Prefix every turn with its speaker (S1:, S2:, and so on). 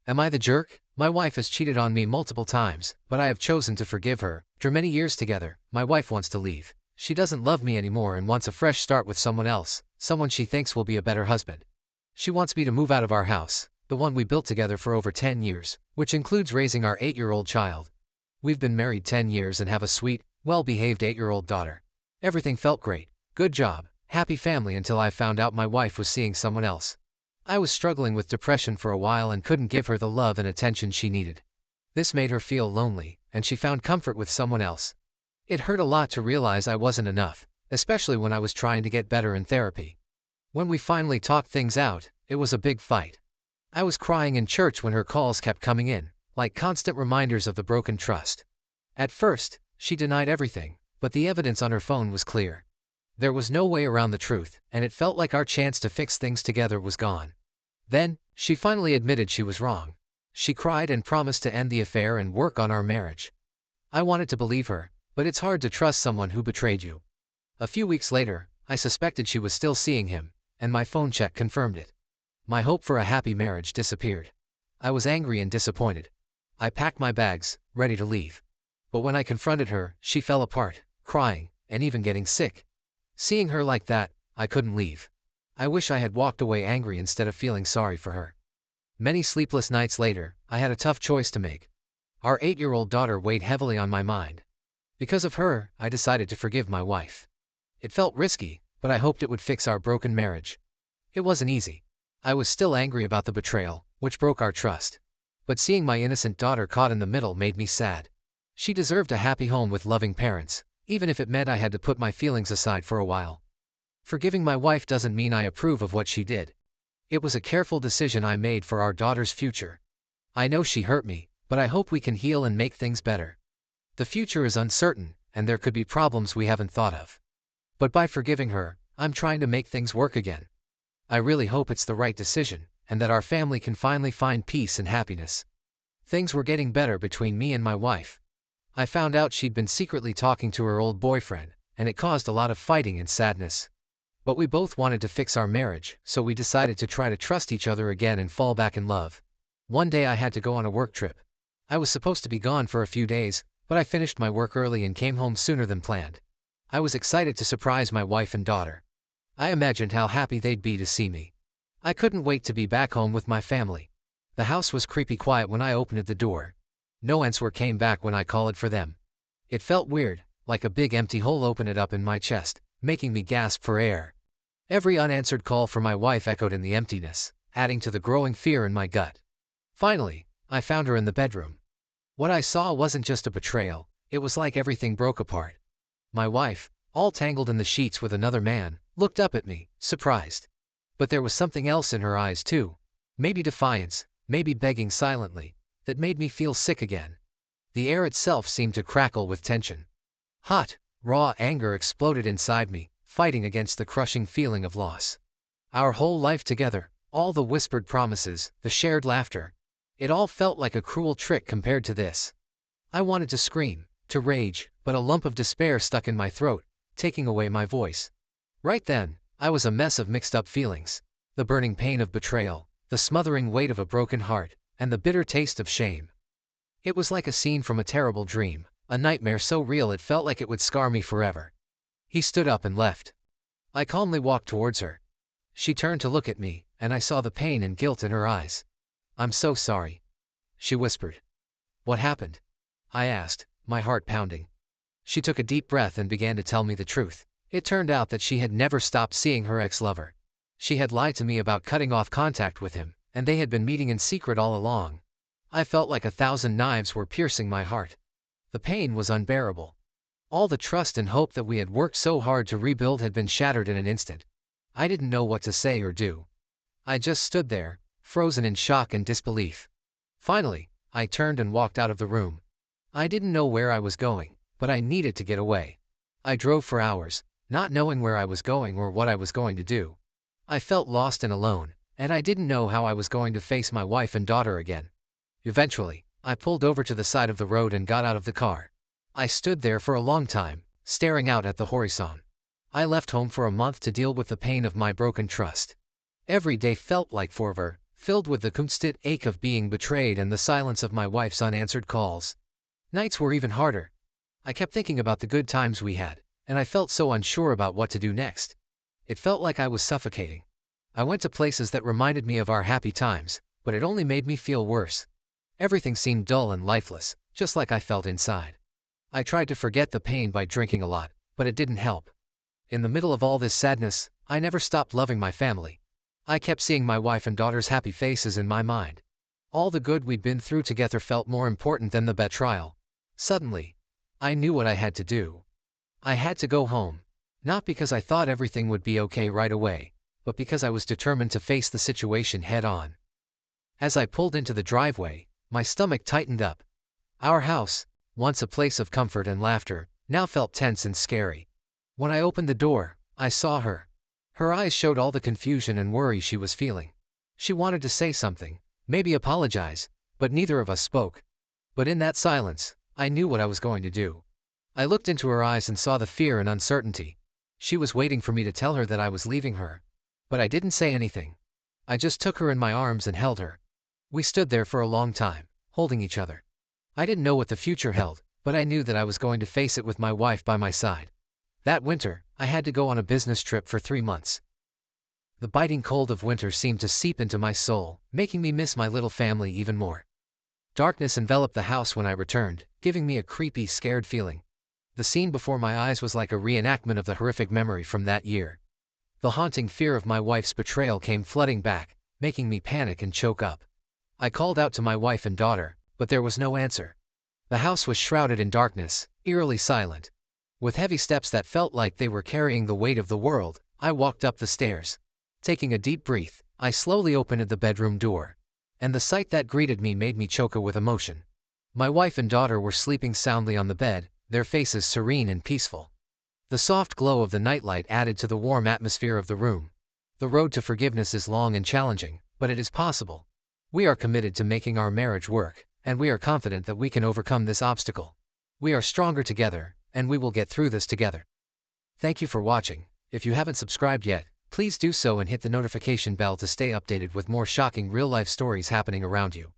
S1: Am I the jerk? My wife has cheated on me multiple times, but I have chosen to forgive her. After many years together, my wife wants to leave. She doesn't love me anymore and wants a fresh start with someone else, someone she thinks will be a better husband. She wants me to move out of our house, the one we built together for over 10 years, which includes raising our 8-year-old child. We've been married 10 years and have a sweet, well-behaved 8-year-old daughter. Everything felt great. Good job, happy family until I found out my wife was seeing someone else. I was struggling with depression for a while and couldn't give her the love and attention she needed. This made her feel lonely, and she found comfort with someone else. It hurt a lot to realize I wasn't enough, especially when I was trying to get better in therapy. When we finally talked things out, it was a big fight. I was crying in church when her calls kept coming in, like constant reminders of the broken trust. At first, she denied everything, but the evidence on her phone was clear. There was no way around the truth, and it felt like our chance to fix things together was gone. Then, she finally admitted she was wrong. She cried and promised to end the affair and work on our marriage. I wanted to believe her, but it's hard to trust someone who betrayed you. A few weeks later, I suspected she was still seeing him, and my phone check confirmed it. My hope for a happy marriage disappeared. I was angry and disappointed. I packed my bags, ready to leave. But when I confronted her, she fell apart, crying, and even getting sick. Seeing her like that, I couldn't leave. I wish I had walked away angry instead of feeling sorry for her. Many sleepless nights later, I had a tough choice to make. Our 8-year-old daughter weighed heavily on my mind. Because of her, I decided to forgive my wife. It felt risky, but I hoped it would fix our broken marriage. It wasn't easy. I was still angry about the betrayal, which broke our trust. But seeing my innocent daughter caught in the middle made me sad. She deserved a happy home with loving parents, even if it meant I had to put my feelings aside for a while. Forgiving my wife doesn't mean I approve of what she did. It was a careful decision I made for our daughter's future. I know she hurt me, but I hope we can heal and make things better. The future is uncertain, and there could be problems we haven't thought of. But by forgiving her, I'm trying to make things work again. I really hope it's the right decision, and that our family can finally find peace and happiness. Things were getting better between me and my wife. I found out she'd been secretly talking to her old boyfriend, and it caused a lot of fighting and sadness. But we both wanted to fix our marriage, so we decided to try to trust each other again and fall back in love. One day I had to go on a work trip. I was supposed to be gone for a few days, but I finished my work early and came home sooner than planned. I was excited to surprise my wife and daughter. I imagined how happy they'd be to see me. I couldn't wait to be back home with my family. The house was creepy quiet when I opened the door. No answer came back when I called for them. It felt weird, like a big empty hole opened up in my chest, making me gasp for air. Every unanswered call for my wife echoed in the emptiness, adding to the growing fear in my gut. Finally, I found her in the bedroom. What I saw wasn't just a betrayal, it was like everything broke apart. My wife, all tangled in the sheets with another man, looked up at me, surprised. But there was something else in her eyes too. Maybe defiance, maybe begging silently, that made me feel sick again. The air itself seemed to crackle with tension. Hot, raw anger exploded inside me, fighting against the crushing feeling of loss. Our whole life together, all the whispered promises, the shared laughter, it all felt like a cruel trick compared to this. I wanted to scream, to rage, but a lump of despair stuck in my throat, taking away my voice. Right then, I was a mess of mixed-up feelings. The burning pain of betrayal, the smothering weight of a broken heart, and the bitter taste of shame. It was like a scene from a terrible dream, a nightmare so real it felt like it would scar me forever. He stood up and left. I calmly walked towards her. She turned to look at me, and I saw the pain and guilt in her eyes. "I'm so sorry," she whispered. "What happened?" I asked, my heart pounding. She took a deep breath and began to tell me the truth. It turned out that she had never stopped seeing her ex-lover. She had lied to me about cutting off contact with him, and they had been meeting in secret all along. I felt like 1,000 knives were piercing my heart. The pain was unbearable. All the trust and hope that we had worked so hard to rebuild had been shattered in an instant. I didn't know what to say or do. I just stood there, frozen in shock and disbelief. Finally, I turned and walked out of the room. I didn't know where I was going, but I needed to get away. I drove for hours, not knowing where I was going or what I was going to do. I felt lost and alone, and I didn't know how I was going to face my wife and daughter again. Eventually, I pulled over to the side of the road and got out of the car. I stood there for a long time, staring out at the horizon. I left home for a month to deal with the pain of my broken trust. Every day felt like forever, filled with the constant ache of being betrayed and the silence of my wife's unanswered calls. Nights were even harder. I kept thinking about the good times we had, and I felt so unsure about what to do next. It felt like I was suffocating. I went to places that reminded me of our happy times, but it only made me feel worse. Everything seemed dull and lifeless, just like I felt inside. I tried to forget the pain by drinking a lot, but it didn't help. In the middle of all this sadness, I never stopped loving my family. I kept seeing my wife and daughter's happy faces in my mind. All the good we'd been through together felt more important than the betrayal. Suddenly, I knew what I had to do. I had to go home. Not because I thought everything would be okay right away, but because I was determined to face the situation head on. As I pulled into the driveway, my stomach tightened up. Our house, once a place of comfort and laughter, now felt tense and scary. When I opened the door, I saw her. Her eyes showed all the confusion and worry she was feeling. She wanted to say something, maybe apologize, but neither of us spoke. But in that silence, I knew what I was going to do. I looked into her eyes and saw the fear and uncertainty. She was waiting for me to tell her that I was leaving her. But I didn't say anything. I just took her in my arms and held her. We stood there for a long time, holding each other. I didn't know what the future held, but I knew that I was going to face it with my wife by my side. That winter, I had to go on a business trip for 3 months. The biting cold of winter seemed to seep into my soul, making me miss my little family even more. Darkness enveloped the house when I returned, giving me a creepy, scared feeling. The scene before my eyes was like a reenactment of the horrific memory from that year. The haunting fear of my wife's betrayal came flooding back, making me panic and choke up. I called out to my wife and daughter, but there was no answer. The house was shrouded in darkness, eerily silent. With heavy steps that felt like they were carrying the weight of the world, I walked up the stairs. Taking a deep breath, I slowly opened the bedroom door. And the sight that greeted me made me choke with emotion. My wife and daughter were sleeping soundly on the bed, their faces serene and peaceful. The soft glow of the nightlight added to the warm atmosphere of the room. The road to forgiveness is long and challenging, but it is possible. We are committed to making our marriage work, and we are confident that we can overcome this obstacle. We are stronger together, and we will get through this together. Thank you for watching. If you haven't subscribed yet, please do so and hit the notification bell to stay updated with more shocking real-life stories happening around you.